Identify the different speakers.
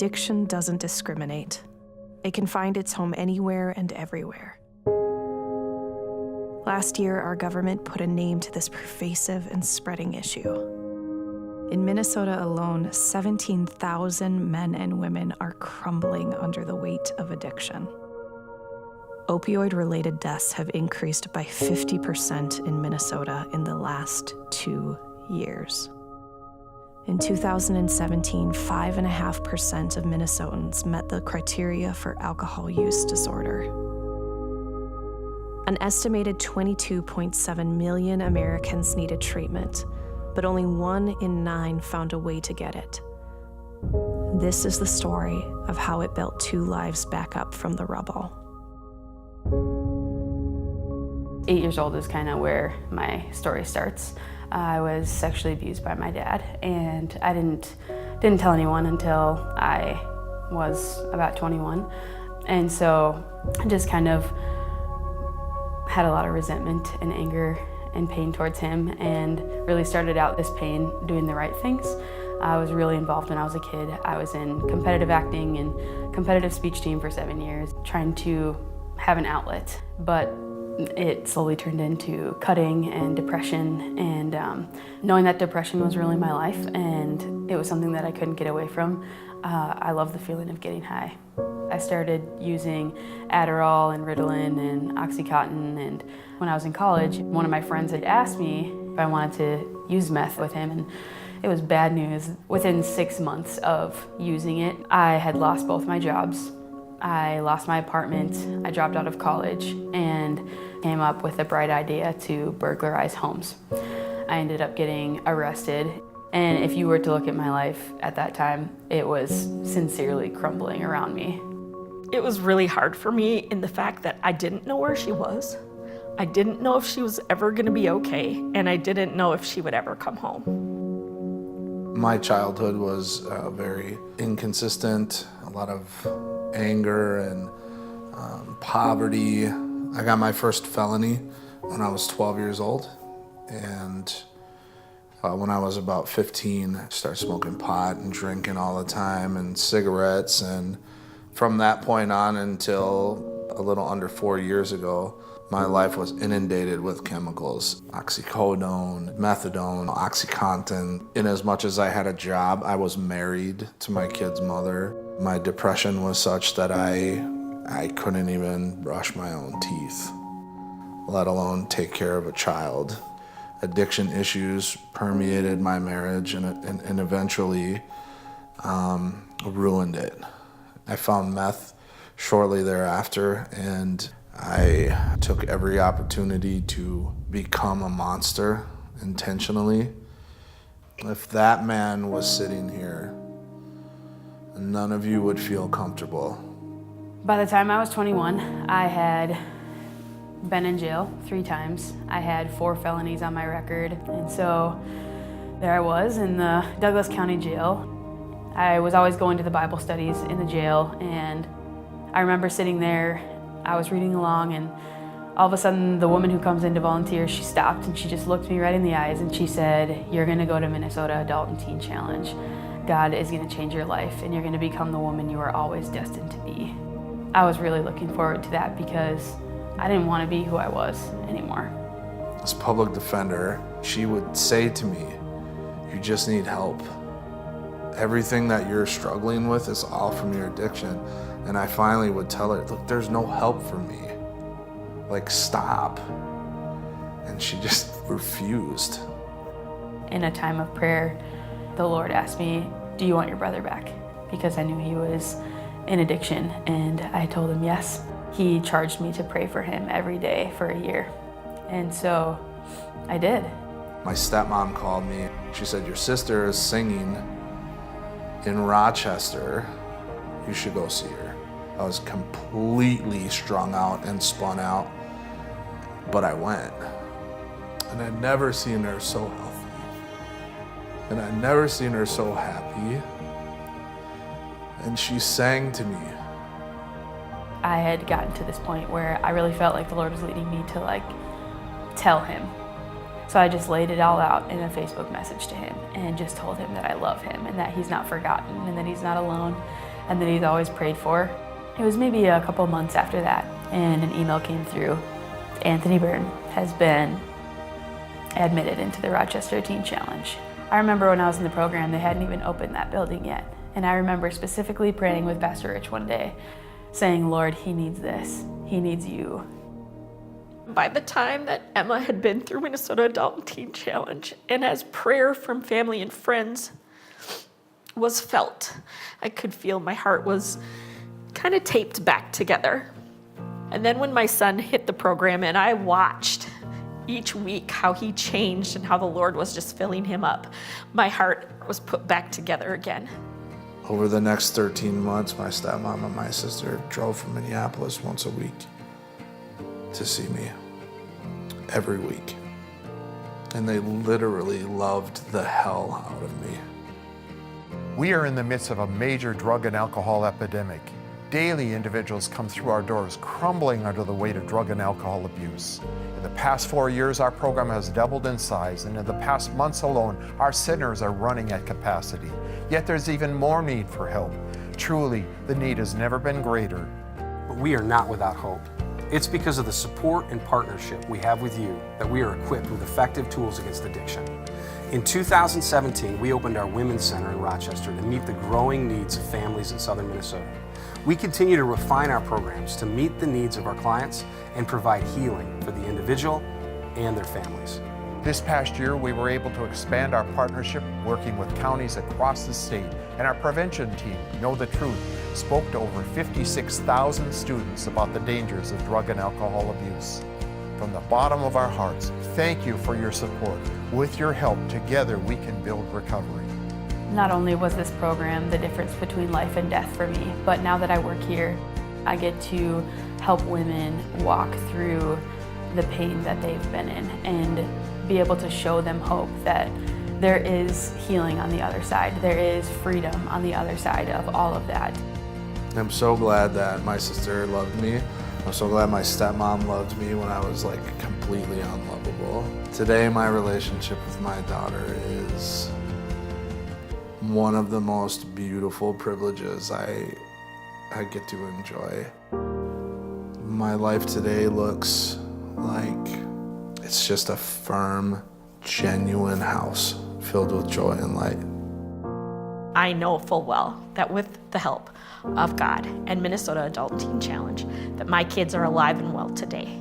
Speaker 1: addiction doesn't discriminate. It can find its home anywhere and everywhere. Last year, our government put a name to this pervasive and spreading issue. In Minnesota alone, 17,000 men and women are crumbling under the weight of addiction. Opioid-related deaths have increased by 50% in Minnesota in the last 2 years. In 2017, 5.5% of Minnesotans met the criteria for alcohol use disorder. An estimated 22.7 million Americans needed treatment, but only 1 in 9 found a way to get it. This is the story of how it built 2 lives back up from the rubble.
Speaker 2: 8 years old is kind of where my story starts. I was sexually abused by my dad, and I didn't tell anyone until I was about 21. And so I just kind of had a lot of resentment and anger and pain towards him, and really started out this pain doing the right things. I was really involved when I was a kid. I was in competitive acting and competitive speech team for 7 years, trying to have an outlet, but it slowly turned into cutting and depression, and knowing that depression was really my life and it was something that I couldn't get away from. I love the feeling of getting high. I started using Adderall and Ritalin and Oxycontin, and when I was in college, one of my friends had asked me if I wanted to use meth with him, and it was bad news. Within 6 months of using it, I had lost both my jobs. I lost my apartment, I dropped out of college, and came up with a bright idea to burglarize homes. I ended up getting arrested, and if you were to look at my life at that time, it was sincerely crumbling around me.
Speaker 3: It was really hard for me in the fact that I didn't know where she was. I didn't know if she was ever gonna be okay, and I didn't know if she would ever come home.
Speaker 4: My childhood was very inconsistent, a lot of anger and poverty. I got my first felony when I was 12 years old, and when I was about 15, I started smoking pot and drinking all the time and cigarettes, and from that point on until a little under 4 years ago, my life was inundated with chemicals. Oxycodone, methadone, Oxycontin. In as much as I had a job, I was married to my kid's mother. My depression was such that I couldn't even brush my own teeth, let alone take care of a child. Addiction issues permeated my marriage and eventually ruined it. I found meth shortly thereafter, and I took every opportunity to become a monster intentionally. If that man was sitting here, none of you would feel comfortable.
Speaker 2: By the time I was 21, I had been in jail 3 times. I had 4 felonies on my record, and so there I was in the Douglas County Jail. I was always going to the Bible studies in the jail, and I remember sitting there, I was reading along, and all of a sudden the woman who comes in to volunteer, she stopped and she just looked me right in the eyes and she said, "You're gonna go to Minnesota Adult and Teen Challenge. God is gonna change your life and you're gonna become the woman you were always destined to be." I was really looking forward to that because I didn't want to be who I was anymore.
Speaker 4: As public defender, she would say to me, "You just need help. Everything that you're struggling with is all from your addiction." And I finally would tell her, "Look, there's no help for me. Like, stop." And she just refused.
Speaker 2: In a time of prayer, the Lord asked me, "Do you want your brother back?" Because I knew he was in addiction, and I told him yes. He charged me to pray for him every day for a year, and so I did.
Speaker 4: My stepmom called me. She said, "Your sister is singing in Rochester. You should go see her." I was completely strung out and spun out, but I went. And I'd never seen her so healthy. And I'd never seen her so happy. And she sang to me.
Speaker 2: I had gotten to this point where I really felt like the Lord was leading me to tell him. So I just laid it all out in a Facebook message to him and just told him that I love him and that he's not forgotten and that he's not alone and that he's always prayed for. It was maybe a couple months after that, and an email came through. Anthony Byrne has been admitted into the Rochester Teen Challenge. I remember when I was in the program, they hadn't even opened that building yet. And I remember specifically praying with Pastor Rich one day, saying, Lord, he needs this. He needs you.
Speaker 3: By the time that Emma had been through Minnesota Adult and Teen Challenge, and as prayer from family and friends was felt, I could feel my heart was kind of taped back together. And then when my son hit the program and I watched each week how he changed and how the Lord was just filling him up, my heart was put back together again.
Speaker 4: Over the next 13 months, my stepmom and my sister drove from Minneapolis once a week to see me, every week. And they literally loved the hell out of me.
Speaker 5: We are in the midst of a major drug and alcohol epidemic. Daily, individuals come through our doors crumbling under the weight of drug and alcohol abuse. In the past 4 years, our program has doubled in size, and in the past months alone, our centers are running at capacity. Yet there's even more need for help. Truly, the need has never been greater.
Speaker 6: But we are not without hope. It's because of the support and partnership we have with you that we are equipped with effective tools against addiction. In 2017, we opened our Women's Center in Rochester to meet the growing needs of families in southern Minnesota. We continue to refine our programs to meet the needs of our clients and provide healing for the individual and their families.
Speaker 5: This past year, we were able to expand our partnership, working with counties across the state, and our prevention team, Know the Truth, spoke to over 56,000 students about the dangers of drug and alcohol abuse. From the bottom of our hearts, thank you for your support. With your help, together we can build recovery.
Speaker 2: Not only was this program the difference between life and death for me, but now that I work here, I get to help women walk through the pain that they've been in and be able to show them hope that there is healing on the other side. There is freedom on the other side of all of that.
Speaker 4: I'm so glad that my sister loved me. I'm so glad my stepmom loved me when I was like completely unlovable. Today, my relationship with my daughter is one of the most beautiful privileges I get to enjoy. My life today looks like it's just a firm, genuine house filled with joy and light.
Speaker 3: I know full well that with the help of God and Minnesota Adult Teen Challenge, that my kids are alive and well today.